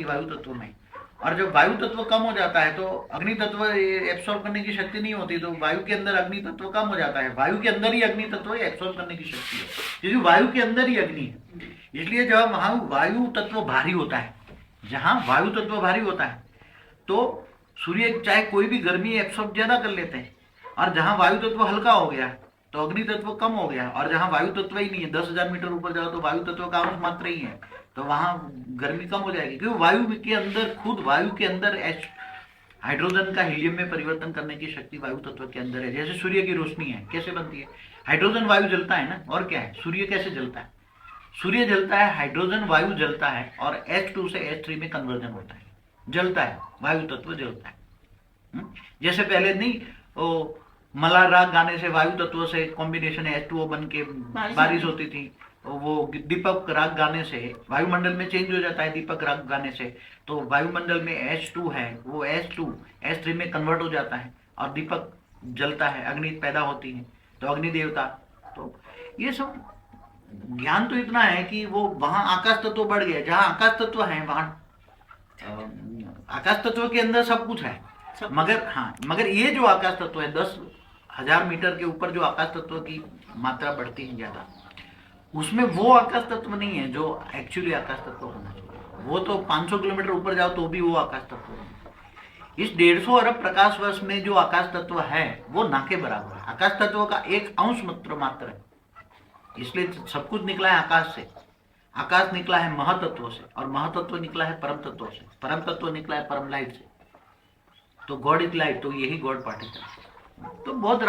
वायु तत्व में। और जब वायु तत्व कम हो जाता है तो अग्नि तत्व एब्सॉर्ब करने की शक्ति नहीं होती, तो वायु के अंदर अग्नि तत्व कम हो जाता है। वायु के अंदर ही अग्नि तत्व एब्सॉर्ब करने की शक्ति है, क्योंकि वायु के अंदर ही अग्नि है। इसलिए जब वहां वायु तत्व भारी होता है, जहां वायु तत्व भारी होता है तो सूर्य चाहे कोई भी गर्मी एब्सॉर्ब ज्यादा कर लेते हैं, और जहां वायु तत्व हल्का हो गया तो अग्नि तत्व कम हो गया, और जहां वायु तत्व ही नहीं है, 10,000 मीटर ऊपर जाओ तो वायु तत्व का अंश मात्र ही है, तो वहां गर्मी कम हो जाएगी। क्योंकि वायु के अंदर, खुद वायु के अंदर हाइड्रोजन का हीलियम में परिवर्तन करने की शक्ति वायु तत्व के अंदर है। जैसे सूर्य की रोशनी है, कैसे बनती है? हाइड्रोजन वायु जलता है ना, और क्या है? सूर्य कैसे जलता है? सूर्य जलता है, हाइड्रोजन वायु जलता है, और H2 से H3 में कन्वर्जन होता है, जलता है, वायु तत्व जलता है। जैसे पहले नहीं वो मल्हार राग गाने से वायु तत्व से कॉम्बिनेशन H2O बन के बारिश होती थी, वो दीपक राग गाने से वायुमंडल में चेंज हो जाता है, दीपक राग गाने से तो वायुमंडल में H2 है, वो H2 H3 में कन्वर्ट हो जाता है और दीपक जलता है, अग्नि पैदा होती है, तो अग्नि देवता। तो ये सब ज्ञान तो इतना है कि वो वहां आकाश तत्व बढ़ गया, जहां आकाश तत्व है वहां आकाश तत्व के अंदर सब कुछ है, मगर ये जो आकाश तत्व है 10,000 मीटर के ऊपर जो आकाश तत्व की मात्रा बढ़ती है ज्यादा, उसमें वो आकाश तत्व नहीं है जो एक्चुअली आकाश तत्व होना चाहिए। वो तो 500 किलोमीटर ऊपर जाओ तो भी वो आकाश तत्व है। इस 150 अरब प्रकाश वर्ष में जो आकाश तत्व है वो ना के बराबर है, आकाश तत्व का एक अंश मात्र है। इसलिए सब कुछ निकला है आकाश से, आकाश निकला है महातत्व से, और महातत्व निकला है परम तत्व से, परम तत्व निकला है परम लाइट से। तो गॉड इज लाइट, तो यही गॉड पार्टिकल। तो बहुत